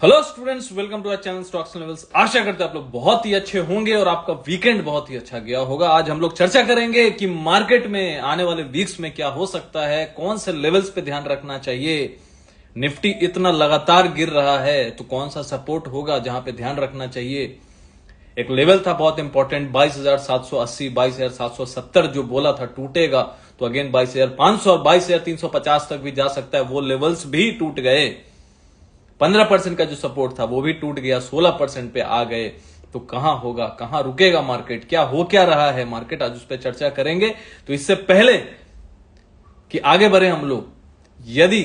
Hello students, welcome to our channel stocks levels. आशा करते हैं आप लोग बहुत ही अच्छे होंगे और आपका वीकेंड बहुत ही अच्छा गया होगा। आज हम लोग चर्चा करेंगे कि मार्केट में आने वाले वीक्स में क्या हो सकता है, कौन से लेवल्स पे ध्यान रखना चाहिए। निफ्टी इतना लगातार गिर रहा है तो कौन सा सपोर्ट होगा जहां पे ध्यान रखना चाहिए। एक लेवल था बहुत इंपॉर्टेंट 22,780 22,770 जो बोला था टूटेगा, तो अगेन 22,500 और 22,350 तक भी जा सकता है। वो लेवल्स भी टूट गए। 15% का जो सपोर्ट था वो भी टूट गया, 16% पे आ गए। तो कहां होगा, कहां रुकेगा मार्केट, क्या रहा है मार्केट, आज उस पर चर्चा करेंगे। तो इससे पहले कि आगे बढ़े हम लोग, यदि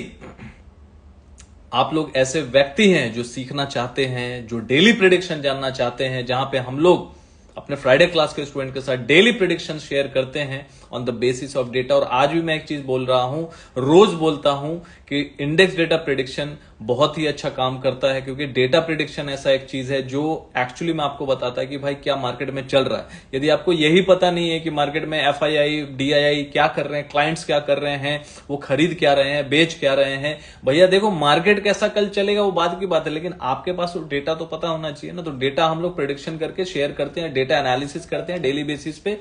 आप लोग ऐसे व्यक्ति हैं जो सीखना चाहते हैं, जो डेली प्रेडिक्शन जानना चाहते हैं, जहां पे हम लोग अपने फ्राइडे क्लास के स्टूडेंट के साथ डेली प्रेडिक्शन शेयर करते हैं on the basis of data. और आज भी मैं एक चीज बोल रहा हूं, रोज बोलता हूं कि इंडेक्स डेटा प्रेडिक्शन बहुत ही अच्छा काम करता है, क्योंकि डेटा प्रेडिक्शन ऐसा एक चीज है जो एक्चुअली में आपको बताता है कि भाई क्या मार्केट में चल रहा है। यदि आपको यही पता नहीं है कि मार्केट में एफआईआई डीआईआई क्या कर रहे हैं, क्लाइंट्स क्या कर रहे हैं, वो खरीद क्या रहे हैं, बेच क्या रहे हैं, भैया देखो मार्केट कैसा कल चलेगा वो बात की बात है, लेकिन आपके पास डेटा तो पता होना चाहिए ना। तो डेटा हम लोग प्रेडिक्शन करके शेयर करते हैं, डेटा एनालिसिस करते हैं डेली बेसिस पे,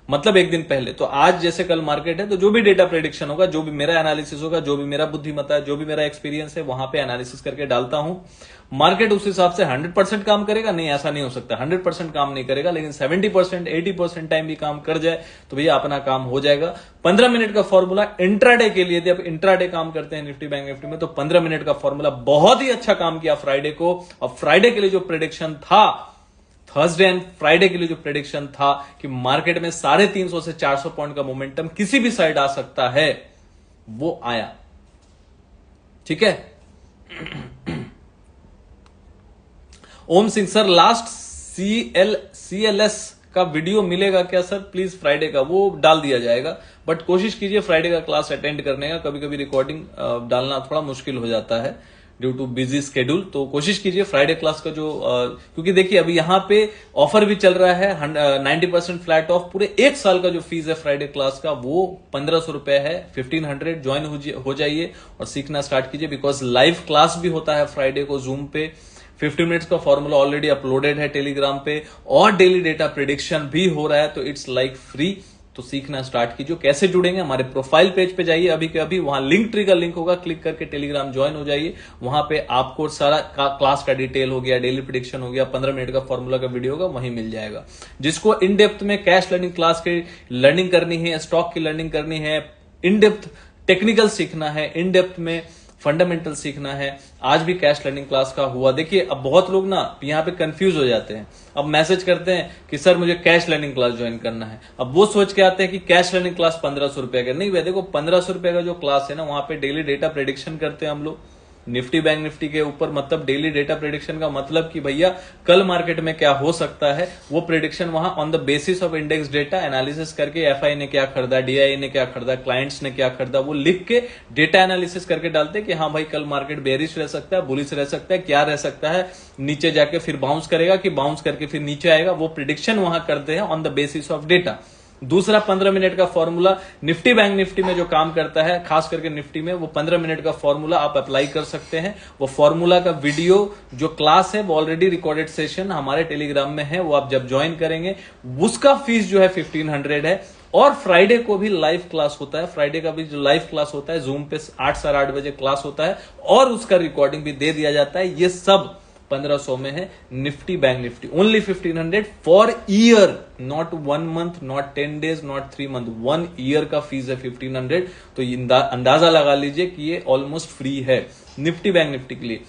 मतलब एक दिन पहले। तो आज जैसे कल मार्केट है तो जो भी डेटा प्रेडिक्शन होगा, जो भी मेरा एनालिसिस होगा, जो भी मेरा बुद्धिमत्ता है, जो भी मेरा एक्सपीरियंस है, वहां पे एनालिसिस करके डालता हूं। मार्केट उस हिसाब से 100% काम करेगा नहीं, ऐसा नहीं हो सकता। 100% काम नहीं करेगा, लेकिन 70% 80% टाइम भी काम कर जाए तो भैया अपना काम हो जाएगा। 15 मिनट का फॉर्मूला इंट्राडे के लिए, यदि आप इंट्राडे काम करते हैं निफ्टी बैंक निफ्टी में, तो 15 मिनट का फॉर्मूला बहुत ही अच्छा काम किया फ्राइडे को। और फ्राइडे के लिए जो प्रेडिक्शन था, थर्सडे एंड फ्राइडे के लिए जो प्रेडिक्शन था कि मार्केट में 350 से 400 पॉइंट का मोमेंटम किसी भी साइड आ सकता है, वो आया। ठीक है। ओम सिंह सर, लास्ट सीएलएस का वीडियो मिलेगा क्या सर? प्लीज फ्राइडे का वो डाल दिया जाएगा, बट कोशिश कीजिए फ्राइडे का क्लास अटेंड करने का। कभी कभी रिकॉर्डिंग डालना थोड़ा मुश्किल हो जाता है ड्यू टू बिजी स्केड्यूल, तो कोशिश कीजिए फ्राइडे क्लास का जो क्योंकि देखिए अभी यहां पे ऑफर भी चल रहा है 90% फ्लैट ऑफ। पूरे एक साल का जो फीस है फ्राइडे क्लास का वो 1500 रुपए है। 1500 ज्वाइन हो जाइए और सीखना स्टार्ट कीजिए, बिकॉज लाइव क्लास भी होता है फ्राइडे को जूम पे। 50 मिनट्स का फॉर्मूला ऑलरेडी अपलोडेड है टेलीग्राम पे, और डेली डेटा प्रेडिक्शन भी हो रहा है, तो इट्स लाइक फ्री। तो सीखना स्टार्ट कीजिए। कैसे जुड़ेंगे? हमारे प्रोफाइल पेज पे जाइए अभी के अभी, वहां लिंक ट्री का लिंक होगा, क्लिक करके टेलीग्राम ज्वाइन हो जाइए। वहां पे आपको सारा क्लास का डिटेल हो गया, डेली प्रेडिक्शन हो गया, 15 मिनट का फॉर्मूला का वीडियो होगा, वहीं मिल जाएगा। जिसको इन डेप्थ में कैश लर्निंग क्लास की लर्निंग करनी है, स्टॉक की लर्निंग करनी है, इन डेप्थ टेक्निकल सीखना है, इन डेप्थ में फंडामेंटल सीखना है, आज भी कैश लर्निंग क्लास का हुआ। देखिए अब बहुत लोग ना यहाँ पे कंफ्यूज हो जाते हैं, अब मैसेज करते हैं कि सर मुझे कैश लर्निंग क्लास ज्वाइन करना है। अब वो सोच के आते हैं कि कैश लर्निंग क्लास 1500 रुपए का। नहीं भैया देखो, 1500 रुपए का जो क्लास है ना, वहां पे डेली डेटा प्रेडिक्शन करते हैं हम लोग निफ्टी बैंक निफ्टी के ऊपर। मतलब डेली डेटा प्रेडिक्शन का मतलब कि भैया कल मार्केट में क्या हो सकता है, वो प्रेडिक्शन वहां on the basis of index data analysis करके, एफआई ने क्या खरीदा, डीआई ने क्या खरीदा, क्लाइंट्स ने क्या खरीदा, वो लिख के डेटा एनालिसिस करके डालते हैं कि हाँ भाई कल मार्केट बेरिश रह सकता है, बुलिश रह सकता है, क्या रह सकता है, नीचे जाके फिर बाउंस करेगा कि बाउंस करके फिर नीचे आएगा। वो प्रिडिक्शन वहां करते हैं on the basis of data. दूसरा 15 मिनट का फॉर्मूला निफ्टी बैंक निफ्टी में जो काम करता है, खास करके निफ्टी में, वो 15 मिनट का फॉर्मूला आप अप्लाई कर सकते हैं। वो फॉर्मूला का वीडियो जो क्लास है वो ऑलरेडी रिकॉर्डेड सेशन हमारे टेलीग्राम में है, वो आप जब ज्वाइन करेंगे उसका फीस जो है 1500 है। और फ्राइडे को भी लाइव क्लास होता है, फ्राइडे का भी जो लाइव क्लास होता है जूम पे 8 साढ़े 8 बजे क्लास होता है, और उसका रिकॉर्डिंग भी दे दिया जाता है। ये सब 1500 में है। Nifty bank Nifty only 1500 for year, not 1 month, not 10 days, not 3 month, 1 year का फीस है 1500। तो अंदाजा लगा लीजिए कि ये ऑलमोस्ट फ्री है निफ्टी बैंक निफ्टी के लिए।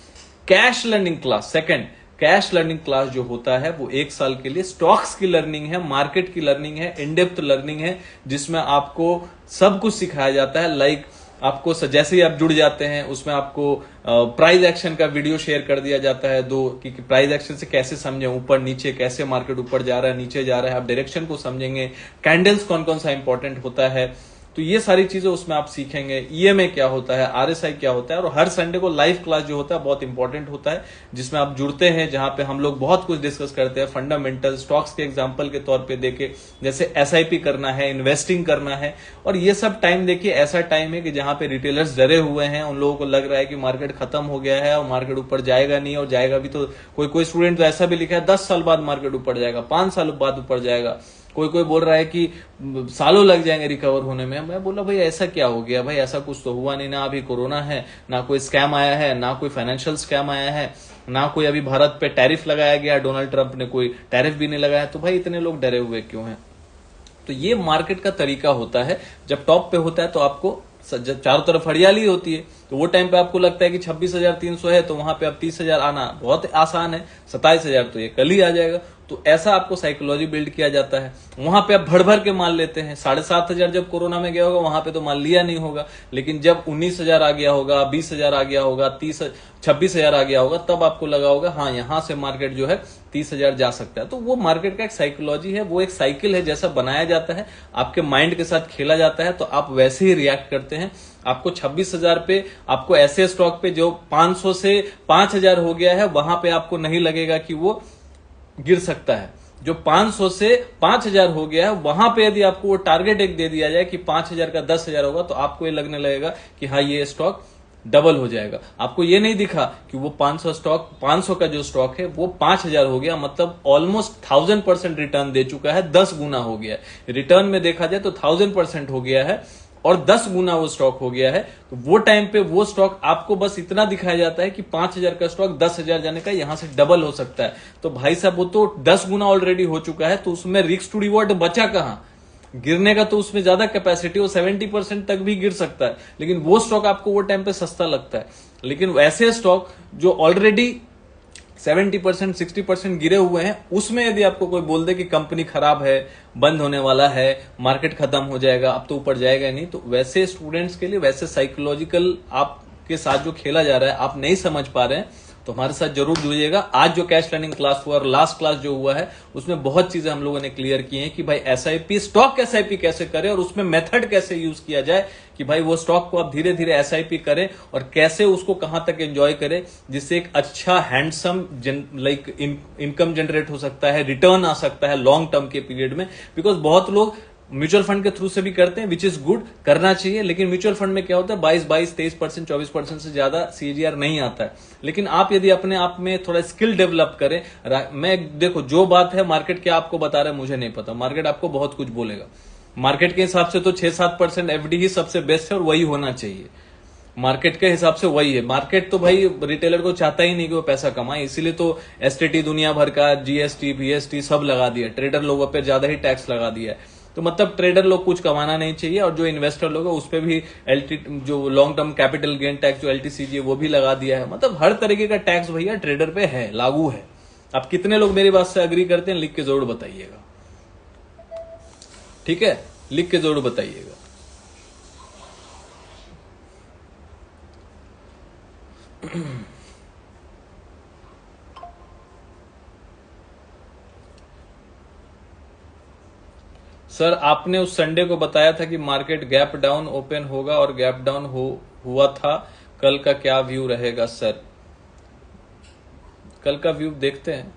Cash learning class second, cash learning class जो होता है वो 1 साल के लिए स्टॉक्स की लर्निंग है, मार्केट की लर्निंग है, इनडेप्थ लर्निंग है, जिसमें आपको सब कुछ सिखाया जाता है। लाइक आपको जैसे ही आप जुड़ जाते हैं उसमें आपको प्राइस एक्शन का वीडियो शेयर कर दिया जाता है दो, कि प्राइस एक्शन से कैसे समझें, ऊपर नीचे कैसे मार्केट ऊपर जा रहा है नीचे जा रहा है, आप डायरेक्शन को समझेंगे, कैंडल्स कौन कौन सा इंपॉर्टेंट होता है। तो तो ये सारी चीजें उसमें आप सीखेंगे। ईएमए क्या होता है, आरएसआई क्या होता है, और हर संडे को लाइव क्लास जो होता है बहुत इंपॉर्टेंट होता है, जिसमें आप जुड़ते हैं, जहां पे हम लोग बहुत कुछ डिस्कस करते हैं। फंडामेंटल स्टॉक्स के एग्जांपल के तौर पे देखे, जैसे एसआईपी करना है, इन्वेस्टिंग करना है, और ये सब टाइम देखिए ऐसा टाइम है कि जहां पे रिटेलर्स डरे हुए हैं, उन लोगों को लग रहा है कि मार्केट खत्म हो गया है और मार्केट ऊपर जाएगा नहीं, और जाएगा भी तो कोई स्टूडेंट तो ऐसा भी लिखा है 10 साल बाद मार्केट ऊपर जाएगा, 5 साल बाद ऊपर जाएगा, कोई बोल रहा है कि सालों लग जाएंगे रिकवर होने में। मैं बोला भाई ऐसा क्या हो गया भाई, ऐसा कुछ तो हुआ नहीं ना, अभी कोरोना है, ना कोई स्कैम आया है, ना कोई फाइनेंशियल स्कैम आया है, ना कोई अभी भारत पे टैरिफ लगाया गया, डोनाल्ड ट्रंप ने कोई टैरिफ भी नहीं लगाया, तो भाई इतने लोग डरे हुए क्यों हैं। तो ये मार्केट का तरीका होता है। जब टॉप पे होता है तो आपको जब चारों तरफ हरियाली होती है, तो वो टाइम पे आपको लगता है कि 26,300 है, तो वहां पे अब 30,000 आना बहुत आसान है, 27,000 तो ये कल ही आ जाएगा। तो ऐसा आपको साइकोलॉजी बिल्ड किया जाता है। वहां पे आप भर भर के माल लेते हैं। 7,500 जब कोरोना में गया होगा वहां पे तो माल लिया नहीं होगा, लेकिन जब 19,000 आ गया होगा, 20,000 आ गया होगा, 26,000 आ गया होगा, तब आपको लगा होगा हाँ यहां से मार्केट जो है 30,000 जा सकता है। तो वो मार्केट का एक साइकोलॉजी है, वो एक साइकिल है, जैसा बनाया जाता है, आपके माइंड के साथ खेला जाता है, तो आप वैसे ही रिएक्ट करते हैं। आपको 26,000 पे, आपको ऐसे स्टॉक पे जो 500 से 5,000 हो गया है, वहां पे आपको नहीं लगेगा कि वो गिर सकता है। जो 500 से 5,000 हो गया है, वहां पे यदि आपको वो टारगेट एक दे दिया जाए कि 5,000 का 10,000 होगा, तो आपको ये लगने लगेगा कि हाँ ये स्टॉक डबल हो जाएगा। आपको ये नहीं दिखा कि वो 500 का जो स्टॉक है वो 5,000 हो गया, मतलब ऑलमोस्ट 1000% रिटर्न दे चुका है, 10 गुना हो गया है। रिटर्न में देखा जाए तो 1000% हो गया है और 10 गुना वो स्टॉक हो गया है। तो वो टाइम पे वो स्टॉक आपको बस इतना दिखाया जाता है कि 5,000 का स्टॉक 10,000 जाने का, यहां से डबल हो सकता है। तो भाई साहब वो तो 10 गुना ऑलरेडी हो चुका है, तो उसमें रिस्क टू रिवॉर्ड बचा कहां। गिरने का तो उसमें ज्यादा कैपेसिटी, वो 70% तक भी गिर सकता है, लेकिन वो स्टॉक आपको वो टाइम पे सस्ता लगता है। लेकिन वैसे स्टॉक जो ऑलरेडी 70% 60% गिरे हुए हैं, उसमें यदि आपको कोई बोल दे कि कंपनी खराब है, बंद होने वाला है, मार्केट खत्म हो जाएगा, अब तो ऊपर जाएगा नहीं, तो वैसे स्टूडेंट्स के लिए वैसे साइकोलॉजिकल आपके साथ जो खेला जा रहा है, आप नहीं समझ पा रहे हैं, तो हमारे साथ जरूर जुड़िएगा। आज जो कैश लर्निंग क्लास हुआ और लास्ट क्लास जो हुआ है, उसमें बहुत चीजें हम लोगों ने क्लियर की हैं कि भाई एसआईपी, स्टॉक एसआईपी कैसे करें, और उसमें मेथड कैसे यूज किया जाए कि भाई वो स्टॉक को आप धीरे धीरे एसआईपी करें, और कैसे उसको कहां तक एंजॉय करें जिससे एक अच्छा हैंडसम इनकम जनरेट हो सकता है, रिटर्न आ सकता है लॉन्ग टर्म के पीरियड में। बिकॉज बहुत लोग म्यूचुअल फंड के थ्रू से भी करते हैं, विच इज गुड, करना चाहिए, लेकिन म्यूचुअल फंड में क्या होता है 22, 23%, 24% से ज्यादा सीजीआर नहीं आता है। लेकिन आप यदि अपने आप में थोड़ा स्किल डेवलप करें, मैं देखो जो बात है मार्केट क्या आपको बता रहा है मुझे नहीं पता, मार्केट आपको बहुत कुछ बोलेगा। मार्केट के हिसाब से तो 6-7% एफडी ही सबसे बेस्ट है और वही होना चाहिए। मार्केट के हिसाब से वही है। मार्केट तो भाई रिटेलर को चाहता ही नहीं कि वो पैसा कमाए, इसीलिए तो एसटीटी दुनिया भर का जीएसटी बीएसटी सब लगा दिया, ट्रेडर लोगों पे ज्यादा ही टैक्स लगा दिया है। तो मतलब ट्रेडर लोग कुछ कमाना नहीं चाहिए, और जो इन्वेस्टर लोग है उस पर भी जो long term capital gain tax जो एलटीसीजी है वो भी लगा दिया है। मतलब हर तरीके का टैक्स भैया ट्रेडर पे है, लागू है। अब कितने लोग मेरी बात से अग्री करते हैं, लिख के जरूर बताइएगा, ठीक है, लिख के जरूर बताइएगा। सर आपने उस संडे को बताया था कि मार्केट गैप डाउन ओपन होगा और गैप डाउन हुआ था, कल का क्या व्यू रहेगा सर। कल का व्यू देखते हैं।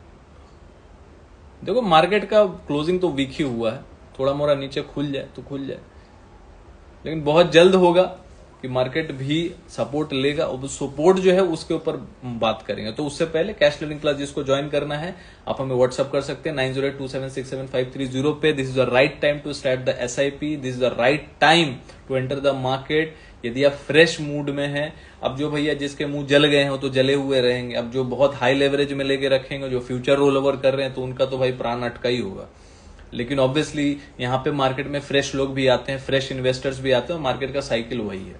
देखो मार्केट का क्लोजिंग तो वीक ही हुआ है, थोड़ा मोड़ा नीचे खुल जाए तो खुल जाए, लेकिन बहुत जल्द होगा कि मार्केट भी सपोर्ट लेगा, और सपोर्ट जो है उसके ऊपर बात करेंगे। तो उससे पहले कैश लर्निंग क्लास जिसको ज्वाइन करना है आप हमें व्हाट्सअप कर सकते हैं 9082767530 पे। This is the right time to start the SIP, this is the right time to enter the market. यदि आप फ्रेश मूड में हैं, अब जो भैया जिसके मुंह जल गए हैं वो तो जले हुए रहेंगे, अब जो बहुत हाई लेवरेज में लेके रखेंगे, जो फ्यूचर रोल ओवर कर रहे हैं, तो उनका तो भाई प्राण अटका ही होगा। लेकिन ऑब्वियसली यहाँ पे मार्केट में फ्रेश लोग भी आते हैं, फ्रेश इन्वेस्टर्स भी आते हैं, और मार्केट का साइकिल वही है,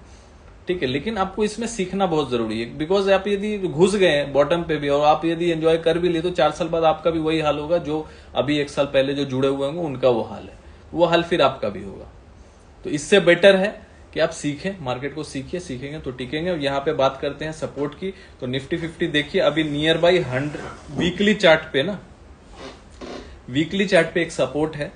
ठीक है। लेकिन आपको इसमें सीखना बहुत जरूरी है, बिकॉज आप यदि घुस गए बॉटम पे भी और आप यदि एंजॉय कर भी लिए, तो 4 साल बाद आपका भी वही हाल होगा जो अभी 1 साल पहले जो जुड़े हुए होंगे उनका वो हाल है, वो हाल फिर आपका भी होगा। तो इससे बेटर है कि आप सीखें, मार्केट को सीखिए, सीखेंगे तो टिकेंगे। और यहाँ पे बात करते हैं सपोर्ट की, तो निफ्टी 50 देखिए अभी नियर बाई 100 वीकली चार्ट पे ना, वीकली चार्ट पे एक सपोर्ट है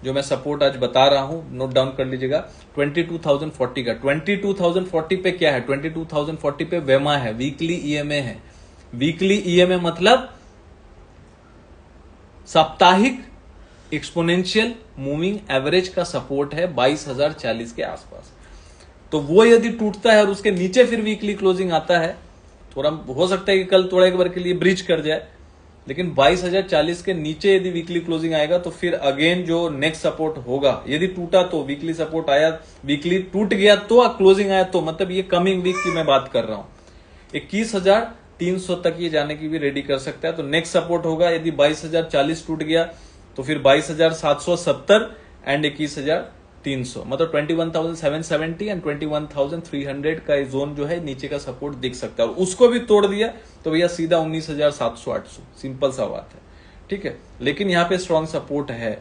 जो मैं सपोर्ट आज बता रहा हूं, नोट डाउन कर लीजिएगा। 22,040 का 22,040 पे क्या है? 22,040 पे वेमा है, वीकली ईएमए है। वीकली ईएमए मतलब साप्ताहिक एक्सपोनेंशियल मूविंग एवरेज का सपोर्ट है 22,040 के आसपास। तो वो यदि टूटता है और उसके नीचे फिर वीकली क्लोजिंग आता है, थोड़ा हो सकता है कि कल थोड़ा एक बार के लिए ब्रीच कर जाए, लेकिन 22,040 के नीचे यदि वीकली क्लोजिंग आएगा तो फिर अगेन जो नेक्स्ट सपोर्ट होगा, यदि टूटा तो वीकली सपोर्ट आया, वीकली टूट गया तो क्लोजिंग आया तो, मतलब ये कमिंग वीक की मैं बात कर रहा हूं, 21,300 तक ये जाने की भी रेडी कर सकता है। तो नेक्स्ट सपोर्ट होगा, यदि 22,040 टूट गया तो फिर 22,770 एंड 21,300, मतलब 21,770 एंड 21,300 का जोन जो है नीचे का सपोर्ट दिख सकता है। और उसको भी तोड़ दिया तो भैया सीधा 19,700-800, सिंपल सा बात है, ठीक है। लेकिन यहाँ पे स्ट्रॉन्ग सपोर्ट है।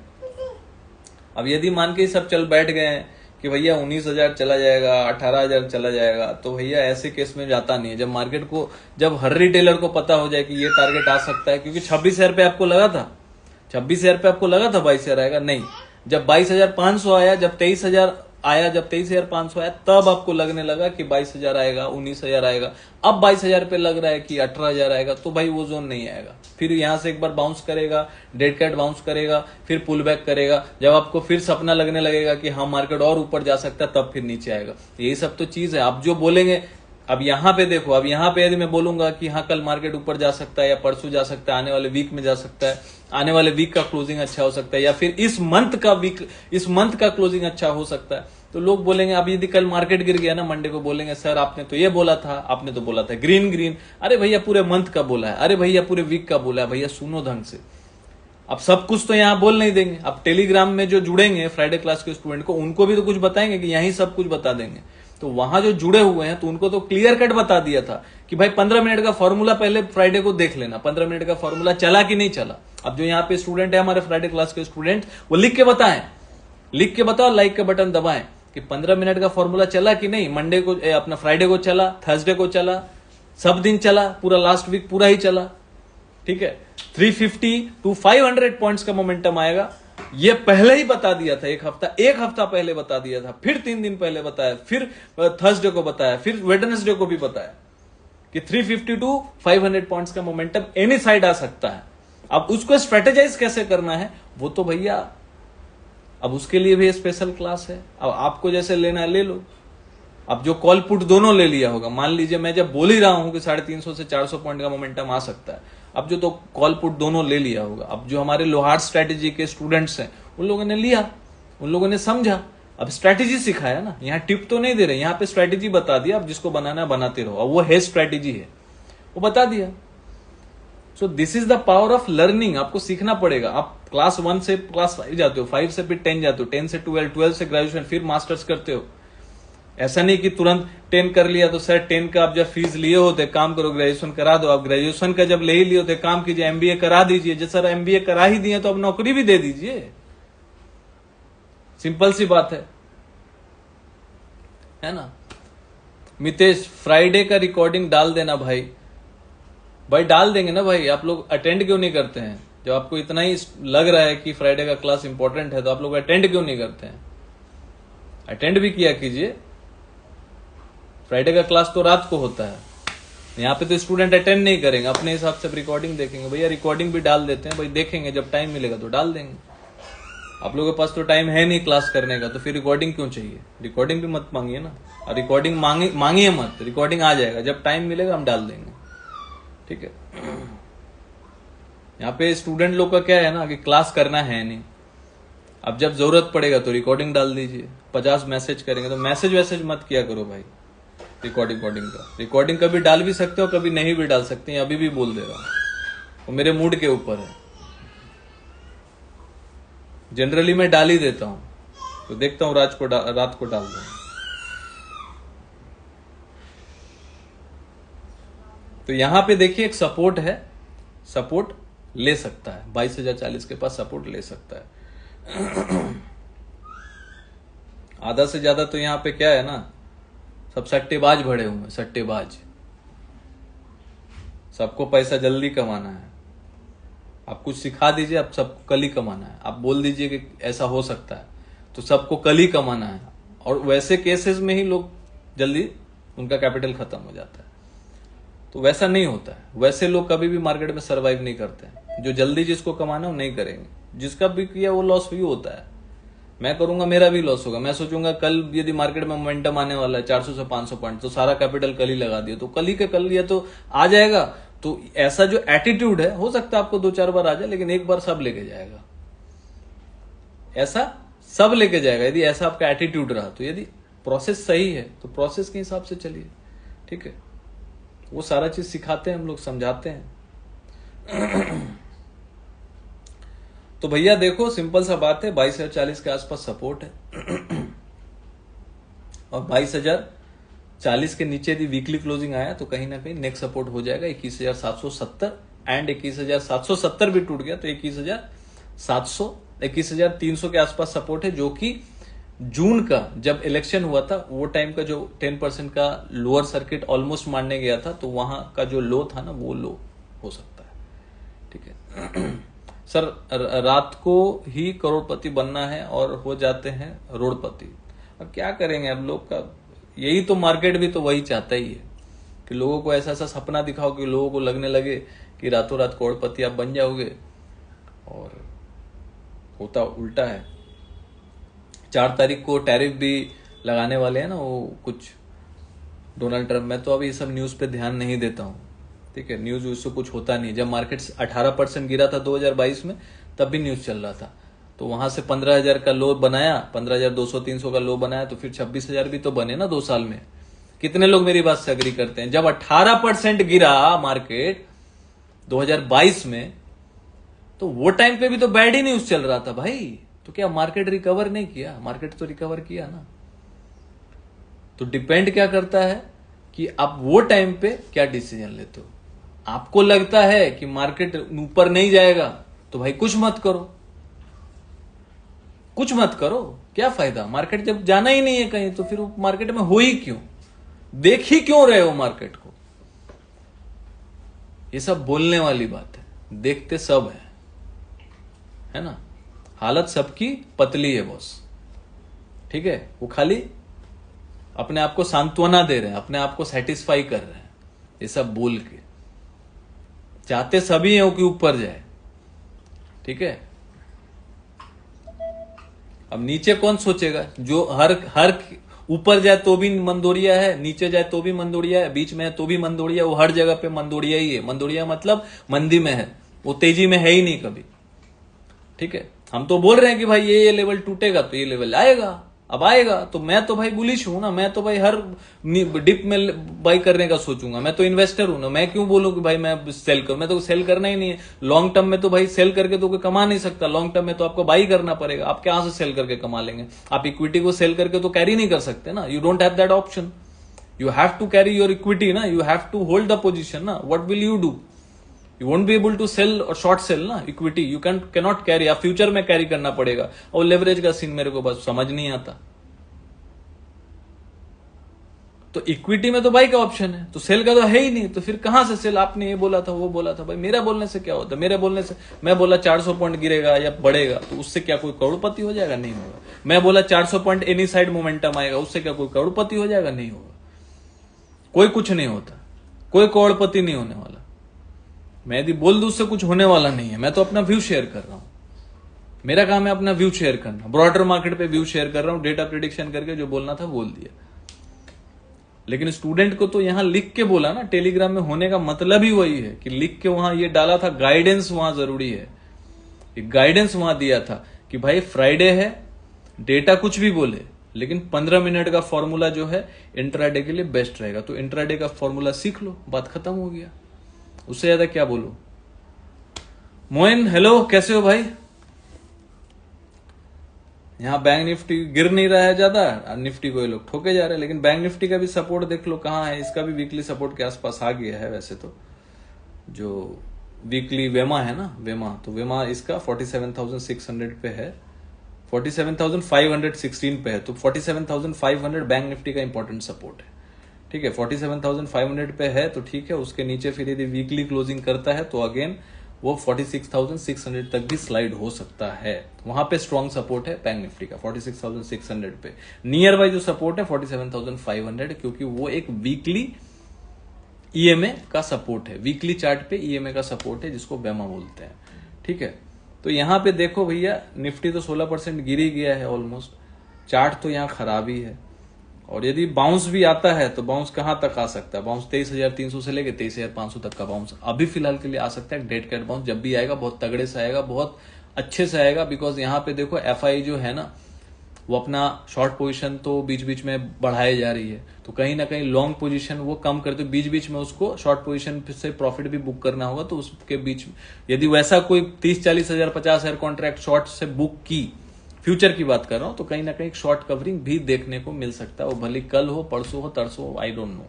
अब यदि मान के सब चल बैठ गए हैं कि भैया 19,000 चला जाएगा, 18,000 चला जाएगा, तो भैया ऐसे केस में जाता नहीं है। जब मार्केट को, जब हर रिटेलर को पता हो जाए कि ये टारगेट आ सकता है, क्योंकि 26,000 पे आपको लगा था, 26,000 पे आपको लगा था 22,000 आएगा, नहीं, जब 22,500 आया, जब 23,000 आया, जब 23,500 आया, तब आपको लगने लगा कि 22,000 आएगा, 19,000 आएगा। अब 22,000 पे लग रहा है कि 18,000 आएगा, तो भाई वो जोन नहीं आएगा। फिर यहां से एक बार बाउंस करेगा, डेड कैट बाउंस करेगा, फिर पुल बैक करेगा। जब आपको फिर सपना लगने लगेगा कि हाँ मार्केट और ऊपर जा सकता है, तब फिर नीचे आएगा। यही सब तो चीज है। आप जो बोलेंगे, अब यहां पे देखो, अब यहां पे यदि मैं बोलूंगा कि हाँ कल मार्केट ऊपर जा सकता है, या परसों जा सकता है, आने वाले वीक में जा सकता है, आने वाले वीक का क्लोजिंग अच्छा हो सकता है, या फिर इस मंथ का क्लोजिंग अच्छा हो सकता है, तो लोग बोलेंगे, अब यदि कल मार्केट गिर गया ना, मंडे को बोलेंगे सर आपने तो ये बोला था, आपने तो बोला था ग्रीन। अरे भैया पूरे मंथ का बोला है, अरे भैया पूरे वीक का बोला है। भैया सुनो ढंग से, अब सब कुछ तो यहाँ बोल नहीं देंगे। अब टेलीग्राम में जो जुड़ेंगे फ्राइडे क्लास के स्टूडेंट को, उनको भी तो कुछ बताएंगे कि यहीं सब कुछ बता देंगे। तो वहां जो जुड़े हुए हैं, तो उनको तो क्लियर कट बता दिया था कि भाई 15 मिनट का फॉर्मूला पहले फ्राइडे को देख लेना, 15 मिनट का फॉर्मूला चला कि नहीं चला। अब जो यहाँ पे स्टूडेंट है हमारे फ्राइडे क्लास के स्टूडेंट, वो लिख के बताएं, लिख के बताओ, लाइक का बटन दबाएं कि 15 मिनट का फॉर्मूला चला कि नहीं। मंडे को अपना फ्राइडे को चला, थर्सडे को चला, सब दिन चला, पूरा लास्ट वीक पूरा ही चला, ठीक है। 350 to 500 पॉइंट्स का मोमेंटम आएगा, ये पहले ही बता दिया था। एक हफ्ता पहले बता दिया था, फिर 3 दिन पहले बताया, फिर थर्सडे को बताया, फिर वेडनेसडे को भी बताया कि 350 to 500 पॉइंट्स का मोमेंटम एनी साइड आ सकता है। अब उसको स्ट्रेटेजाइज कैसे करना है, वो तो भैया अब उसके लिए भी स्पेशल क्लास है। अब आपको जैसे लेना है ले लो। अब जो कॉल पुट दोनों ले लिया होगा, मान लीजिए मैं जब बोल ही रहा हूं कि 350 से 400 पॉइंट का मोमेंटम आ सकता है, अब जो तो कॉल पुट दोनों ले लिया होगा। अब जो हमारे लोहार स्ट्रेटेजी के स्टूडेंट्स हैं, उन लोगों ने लिया, उन लोगों ने समझा, अब स्ट्रेटेजी सिखाया ना, यहाँ टिप तो नहीं दे रहे, यहाँ पे स्ट्रेटेजी बता दिया। अब जिसको बनाना है बनाते रहो, अब वो है स्ट्रेटेजी है, वो बता दिया। So this is the power of learning. आपको सीखना पड़ेगा। आप क्लास 1 से क्लास 5 जाते हो, 5 से फिर 10 जाते हो, 10 से 12, 12 से ग्रेजुएशन, फिर मास्टर्स करते हो। ऐसा नहीं कि तुरंत 10 कर लिया तो सर 10 का आप जब फीस लिए होते, काम करो ग्रेजुएशन करा दो। आप ग्रेजुएशन का जब ले ही लिए होते, काम कीजिए, एमबीए करा दीजिए। जब सर एमबीए करा ही दिए तो अब नौकरी भी दे दीजिए, सिंपल सी बात है ना। मितेश, फ्राइडे का रिकॉर्डिंग डाल देना भाई। भाई डाल देंगे ना भाई, आप लोग अटेंड क्यों नहीं करते हैं? जब आपको इतना ही लग रहा है कि फ्राइडे का क्लास इंपॉर्टेंट है, तो आप लोग अटेंड क्यों नहीं करते हैं? अटेंड भी किया कीजिए। फ्राइडे का क्लास तो रात को होता है, यहाँ पे तो स्टूडेंट अटेंड नहीं करेंगे, अपने हिसाब से रिकॉर्डिंग देखेंगे। भैया रिकॉर्डिंग भी डाल देते हैं भाई, देखेंगे जब टाइम मिलेगा तो डाल देंगे। आप लोगों के पास तो टाइम है नहीं क्लास करने का, तो फिर रिकॉर्डिंग क्यों चाहिए? रिकॉर्डिंग भी मत मांगिए ना, और रिकॉर्डिंग मांगिए मत, रिकॉर्डिंग आ जाएगा, जब टाइम मिलेगा हम डाल देंगे, ठीक है। यहाँ पे स्टूडेंट लोग का क्या है ना कि क्लास करना है नहीं, अब जब जरूरत पड़ेगा तो रिकॉर्डिंग डाल दीजिए। 50 मैसेज करेंगे तो मैसेज वैसेज मत किया करो भाई। रिकॉर्डिंग कभी डाल भी सकते हो, कभी नहीं भी डाल सकते हैं, अभी भी बोल दे रहा हूं, वो मेरे मूड के ऊपर है। जनरली मैं डाल ही देता हूं, तो देखता हूं रात को डाल दूंगा। तो यहां पे देखिए एक सपोर्ट है, सपोर्ट ले सकता है 22,040 के पास सपोर्ट ले सकता है। आधा से ज्यादा तो यहां पे क्या है ना, सब सट्टेबाज भरे हुए हैं, सट्टेबाज। सबको पैसा जल्दी कमाना है, आप कुछ सिखा दीजिए, आप सबको कल ही कमाना है। आप बोल दीजिए कि ऐसा हो सकता है, तो सबको कल ही कमाना है। और वैसे केसेस में ही लोग जल्दी उनका कैपिटल खत्म हो जाता है। तो वैसा नहीं होता है। वैसे लोग कभी भी मार्केट में सरवाइव नहीं करते हैं। जो जल्दी जिसको कमाना है वो नहीं करेंगे। जिसका भी किया वो लॉस भी होता है। मैं करूंगा, मेरा भी लॉस होगा। मैं सोचूंगा कल यदि मार्केट में मोमेंटम आने वाला है 400 से 500 पॉइंट, तो सारा कैपिटल कल ही लगा दिया, तो कल ही के कल लिया तो आ जाएगा। तो ऐसा जो एटीट्यूड है, हो सकता है आपको 2-4 बार आ जाए, लेकिन एक बार सब लेके जाएगा। ऐसा सब लेके जाएगा यदि ऐसा आपका एटीट्यूड रहा। तो यदि प्रोसेस सही है तो प्रोसेस के हिसाब से चलिए, ठीक है। वो सारा चीज सिखाते हैं हम लोग, समझाते हैं। तो भैया देखो, सिंपल सा बात है, 22,040 के आसपास सपोर्ट है। और 22,040 के नीचे यदि वीकली क्लोजिंग आया तो कहीं ना कहीं नेक्स्ट सपोर्ट हो जाएगा 21,770। एंड 21,770 भी टूट गया तो 21,700, 21,300 के आसपास सपोर्ट है, जो कि जून का जब इलेक्शन हुआ था वो टाइम का जो 10% का लोअर सर्किट ऑलमोस्ट मारने गया था, तो वहां का जो लो था ना, वो लो हो सकता है, ठीक है। सर रात को ही करोड़पति बनना है और हो जाते हैं रोडपति। अब क्या करेंगे, अब लोग का यही तो, मार्केट भी तो वही चाहता ही है कि लोगों को ऐसा ऐसा सपना दिखाओ कि लोगों को लगने लगे कि रातों रात करोड़पति आप बन जाओगे, और होता उल्टा है। 4 तारीख को टैरिफ भी लगाने वाले हैं ना वो कुछ डोनाल्ड ट्रंप। मैं तो अभी सब न्यूज पे ध्यान नहीं देता हूँ, ठीक है। न्यूज उससे कुछ होता नहीं। जब मार्केट 18% गिरा था 2022 में, तब भी न्यूज चल रहा था। तो वहां से 15,000 का लो बनाया, 15,200-300 का लो बनाया, तो फिर 26,000 भी तो बने ना 2 साल में। कितने लोग मेरी बात से अग्री करते हैं? जब 18% गिरा मार्केट 2022 में, तो वो टाइम पे भी तो बैड ही न्यूज चल रहा था भाई। तो क्या मार्केट रिकवर नहीं किया? मार्केट तो रिकवर किया ना। तो डिपेंड क्या करता है कि आप वो टाइम पे क्या डिसीजन लेते हो। आपको लगता है कि मार्केट ऊपर नहीं जाएगा तो भाई कुछ मत करो, कुछ मत करो, क्या फायदा। मार्केट जब जाना ही नहीं है कहीं, तो फिर मार्केट में हो ही क्यों, देख ही क्यों रहे हो मार्केट को। ये सब बोलने वाली बात है, देखते सब है ना। हालत सबकी पतली है बॉस, ठीक है। वो खाली अपने आप को सांत्वना दे रहे हैं, अपने आप को सेटिस्फाई कर रहे हैं, ये सब बोल के। चाहते सभी हैं कि ऊपर जाए, ठीक है। अब नीचे कौन सोचेगा? जो हर ऊपर जाए तो भी मंदोड़िया है, नीचे जाए तो भी मंदोड़िया है, बीच में है तो भी मंदोड़िया। वो हर जगह पे मंदोड़िया ही है। मंदोड़िया मतलब मंदी में है, वो तेजी में है ही नहीं कभी, ठीक है। हम तो बोल रहे हैं कि भाई ये लेवल टूटेगा तो ये लेवल आएगा, अब आएगा। तो मैं तो भाई बुलिश हूं ना, मैं तो भाई हर डिप में बाई करने का सोचूंगा। मैं तो इन्वेस्टर हूं ना, मैं क्यों बोलूं कि भाई मैं सेल करूं। मैं तो सेल करना ही नहीं है। लॉन्ग टर्म में तो भाई सेल करके तो कोई कमा नहीं सकता। लॉन्ग टर्म में तो आपको बाई करना पड़ेगा। आप कहां से सेल करके कमा लेंगे? आप इक्विटी को सेल करके तो कैरी नहीं कर सकते ना। You don't have that option. You have to carry your equity ना, you have to hold the position ना। What will you do? You won't be able to sell or short sell ना equity. You cannot carry. आप future में carry करना पड़ेगा। और leverage का scene मेरे को बस समझ नहीं आता। तो इक्विटी में तो बाई का ऑप्शन है, तो सेल का तो है ही नहीं। तो फिर कहां से सेल? आपने ये बोला था, वो बोला था। भाई मेरा बोलने से क्या होता? मेरे बोलने से, मैं बोला 400 पॉइंट गिरेगा या बढ़ेगा, तो उससे क्या कोई करोड़पति हो जाएगा? नहीं होगा। मैं बोला 400 पॉइंट एनी साइड मोमेंटम आएगा, उससे क्या कोई करोड़पति हो जाएगा? नहीं होगा। कोई कुछ नहीं होता, कोई करोड़पति नहीं होने वाला। मैं यदि बोल दूं उससे कुछ होने वाला नहीं है। मैं तो अपना व्यू शेयर कर रहा हूं। मेरा काम है अपना व्यू शेयर करना। ब्रॉडर मार्केट पे व्यू शेयर कर रहा हूं, डेटा प्रिडिक्शन करके जो बोलना था बोल दिया। लेकिन स्टूडेंट को तो यहां लिख के बोला ना, टेलीग्राम में होने का मतलब ही वही है कि लिख के वहां ये डाला था। गाइडेंस वहां जरूरी है। गाइडेंस वहां दिया था कि भाई फ्राइडे है, डेटा कुछ भी बोले, लेकिन 15 मिनट का फॉर्मूला जो है इंट्राडे के लिए बेस्ट रहेगा। तो इंट्राडे का फॉर्मूला सीख लो, बात खत्म हो गया। उससे ज्यादा क्या बोलूं। मोइन हेलो, कैसे हो भाई? यहां बैंक निफ्टी गिर नहीं रहा है ज्यादा, निफ्टी को ये लोग ठोके जा रहे हैं। लेकिन बैंक निफ्टी का भी सपोर्ट देख लो कहां है। इसका भी वीकली सपोर्ट के आसपास आ गया है। वैसे तो जो वीकली वेमा है ना, वेमा, तो वेमा इसका 47,600 पे है, 47,516 पे है। तो 47,500 बैंक निफ्टी का इंपॉर्टेंट सपोर्ट है, ठीक है। 47,500 पे है तो ठीक है। उसके नीचे फिर यदि वीकली क्लोजिंग करता है तो अगेन वो 46,600 तक भी स्लाइड हो सकता है। वहां पे स्ट्रॉन्ग सपोर्ट है बैंक निफ्टी का 46,600 पे। नियर बाय जो सपोर्ट है 47,500, क्योंकि वो एक वीकली ईएमए का सपोर्ट है, वीकली चार्ट पे ईएमए का सपोर्ट है जिसको बेमा बोलते हैं। ठीक है, तो यहां पे देखो भैया निफ्टी तो 16% गिर ही गया है ऑलमोस्ट, चार्ट तो यहां खराब ही है। और यदि बाउंस भी आता है तो बाउंस कहां तक आ सकता है, बाउंस 23,300 से लेके 23,500 तक का बाउंस अभी फिलहाल के लिए आ सकता है। डेड कैट बाउंस जब भी आएगा बहुत तगड़े से आएगा, बहुत अच्छे से आएगा, बिकॉज यहाँ पे देखो एफआई जो है ना वो अपना शॉर्ट पोजीशन तो बीच बीच में बढ़ाए जा रही है, तो कहीं ना कहीं लॉन्ग पोजीशन वो कम करते, बीच बीच में उसको शॉर्ट पोजीशन से प्रॉफिट भी बुक करना होगा। तो उसके बीच यदि वैसा कोई 30-40 हजार 50 हजार कॉन्ट्रैक्ट शॉर्ट से बुक की, फ्यूचर की बात कर रहा हूं, तो कहीं ना कहीं शॉर्ट कवरिंग भी देखने को मिल सकता है, वो भले कल हो, परसों हो, तरसों हो, आई डोंट नो।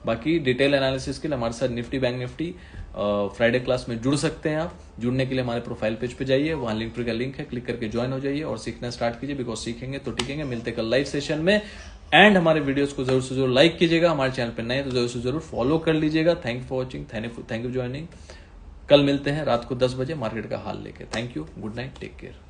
बाकी डिटेल एनालिसिस के लिए हमारे साथ Nifty bank Nifty Friday class में जुड़ सकते हैं आप। जुड़ने के लिए हमारे प्रोफाइल पेज पे जाइए, वहां लिंक ट्री का लिंक है, क्लिक करके ज्वाइन हो जाइए और सीखना स्टार्ट कीजिए, बिकॉज सीखेंगे तो टिकेंगे। मिलते कल लाइव सेशन में, एंड हमारे वीडियोस को जरूर से जरूर लाइक कीजिएगा, हमारे चैनल पे नए तो जरूर से जरूर फॉलो कर लीजिएगा। Thank you for watching, thank you joining. कल मिलते हैं रात को 10 बजे मार्केट का हाल लेके। Thank you, good night, take care.